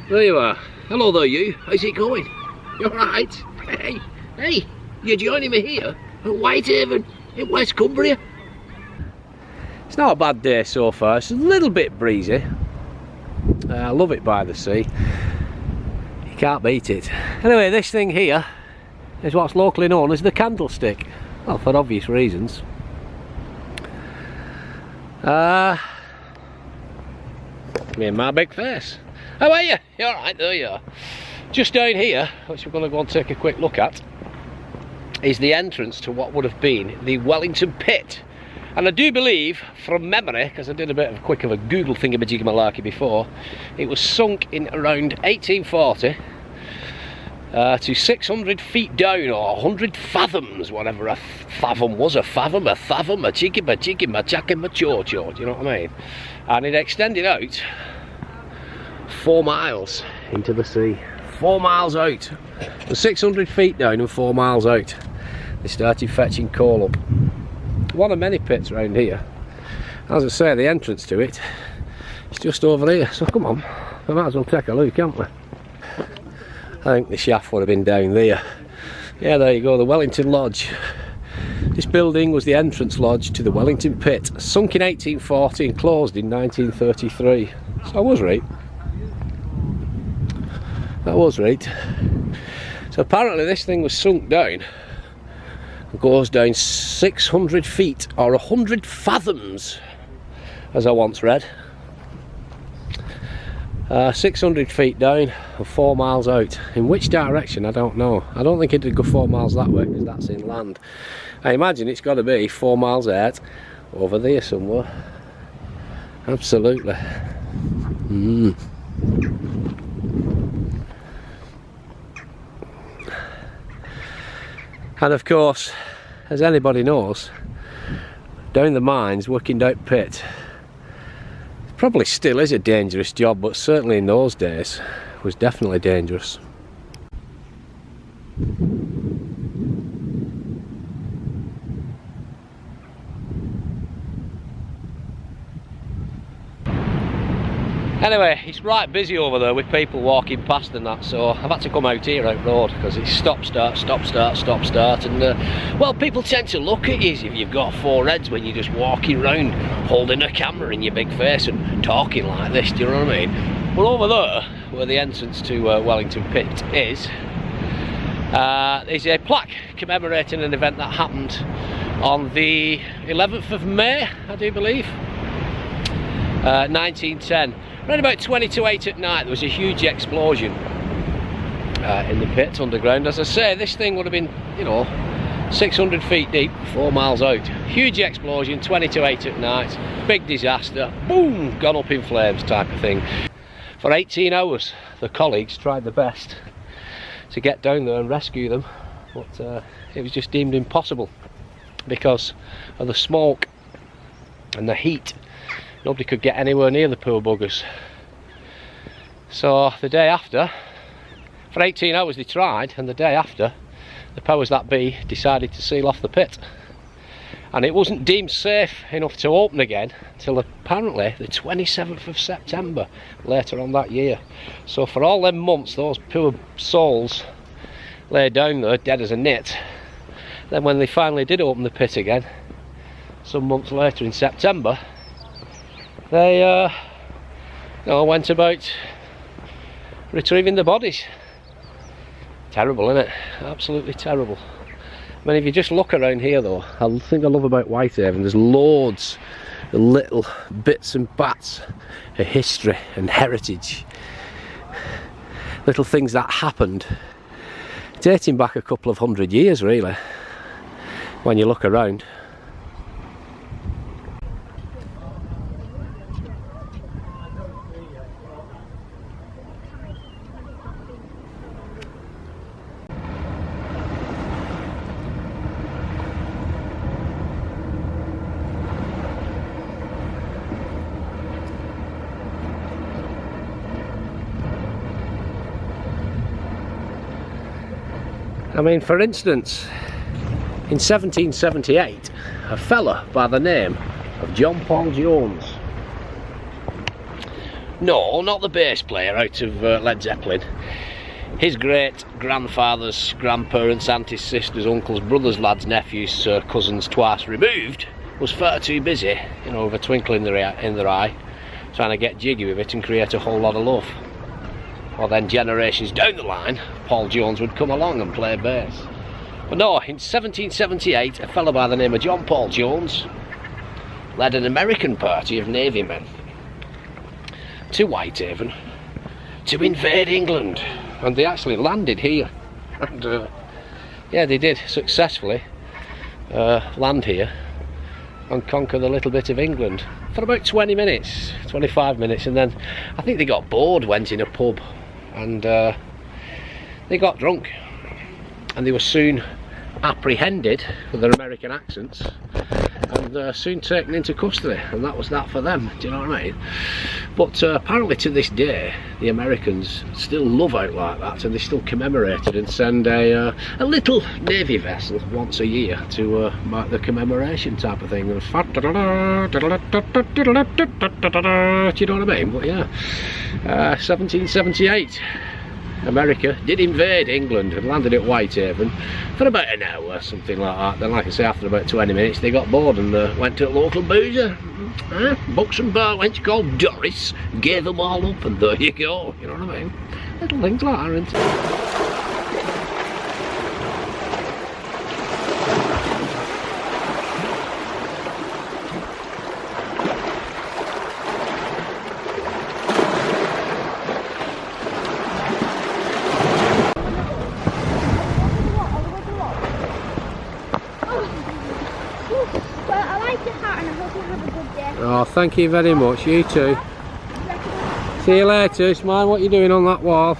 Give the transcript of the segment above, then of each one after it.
There you are. Hello there, you. How's it going? You alright? Hey, you're joining me here at Whitehaven in West Cumbria. It's not a bad day so far. It's a little bit breezy. I love it by the sea. You can't beat it. Anyway, this thing here is what's locally known as the candlestick. Well, for obvious reasons. Me and my big face. How are you? You alright? There you are. Just down here, which we're going to go and take a quick look at, is the entrance to what would have been the Wellington Pit. And I do believe, from memory, because I did a bit of a Google thingamajigamalarky before, it was sunk in around 1840 to 600 feet down, or 100 fathoms, whatever a fathom was. A fathom, a fathom, a cheeky, ma chack, ma cho-cho, do you know what I mean? And it extended out 4 miles into the sea. 4 miles out. 600 feet down and 4 miles out. They started fetching coal up. One of many pits around here. As I say, the entrance to it is just over here. So come on, we might as well take a look, can't we? I think the shaft would have been down there. Yeah, there you go, the Wellington Lodge. This building was the entrance lodge to the Wellington Pit, sunk in 1840 and closed in 1933. So I was right. That was right. So apparently this thing was sunk down. It goes down 600 feet, or 100 fathoms, as I once read. 600 feet down and 4 miles out. In which direction, I don't know. I don't think it'd go 4 miles that way, because that's inland. I imagine it's got to be 4 miles out over there somewhere. Absolutely. And of course, as anybody knows, down the mines, working down pit, probably still is a dangerous job, but certainly in those days was definitely dangerous. Anyway, it's right busy over there with people walking past and that, so I've had to come out here out road because it's stop start, and well, people tend to look at you as if you've got 4 heads when you're just walking around holding a camera in your big face and talking like this, do you know what I mean? Well, over there, where the entrance to Wellington Pit is a plaque commemorating an event that happened on the 11th of May, I do believe, 1910. Around about 20 to 8 at night, there was a huge explosion in the pit underground. As I say, this thing would have been, you know, 600 feet deep, 4 miles out. Huge explosion, 20 to 8 at night, big disaster, boom, gone up in flames type of thing. For 18 hours, the colleagues tried their best to get down there and rescue them, but it was just deemed impossible because of the smoke and the heat. Nobody could get anywhere near the poor buggers. So the day after, for 18 hours they tried, and the day after, the powers that be decided to seal off the pit. And it wasn't deemed safe enough to open again until apparently the 27th of September later on that year. So for all them months, those poor souls lay down there dead as a nit. Then when they finally did open the pit again, some months later in September, they went about retrieving the bodies. Terrible, isn't it? Absolutely terrible. I mean, if you just look around here though, the thing I love about Whitehaven, there's loads of little bits and bats of history and heritage. Little things that happened, dating back a couple of 100 years really, when you look around. I mean, for instance, in 1778, a fella by the name of John Paul Jones No, not the bass player out of Led Zeppelin. His great-grandfather's grandparents, aunties, sisters, uncles, brothers, lads, nephews, cousins twice removed was far too busy, you know, with a twinkle in their eye, trying to get jiggy with it and create a whole lot of love. Well, then generations down the line, Paul Jones would come along and play bass. But no, in 1778, a fellow by the name of John Paul Jones led an American party of Navy men to Whitehaven to invade England, and they actually landed here, and yeah, they did successfully land here and conquer the little bit of England for about 20 minutes, 25 minutes, and then I think they got bored, went in a pub, and they got drunk, and they were soon apprehended for their American accents and soon taken into custody, and that was that for them. Do you know what I mean? But apparently to this day the Americans still love out like that, and they still commemorate it and send a little navy vessel once a year to mark the commemoration type of thing. Do you know what I mean? But yeah, 1778 America did invade England and landed at Whitehaven for about an hour, something like that. Then, like I say, after about 20 minutes they got bored and went to a local boozer, booked some bar, went to call Doris, gave them all up, and there you go. You know what I mean? Little things like that, aren't it? Oh, thank you very much. You too. See you later. It's mind what you're doing on that wall.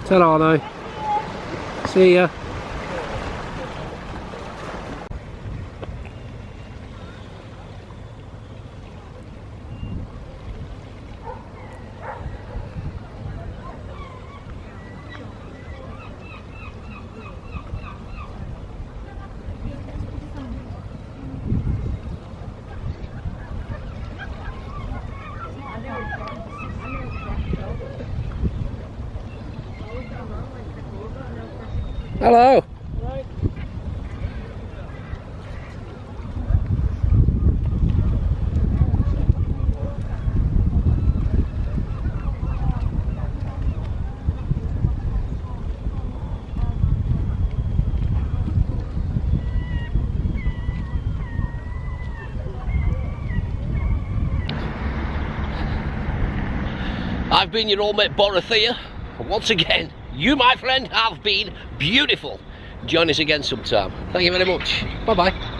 Ta-ra now. See ya. Hello. Right. I've been your old mate Borothea, and once again, you, my friend, have been beautiful. Join us again sometime. Thank you very much. Bye bye.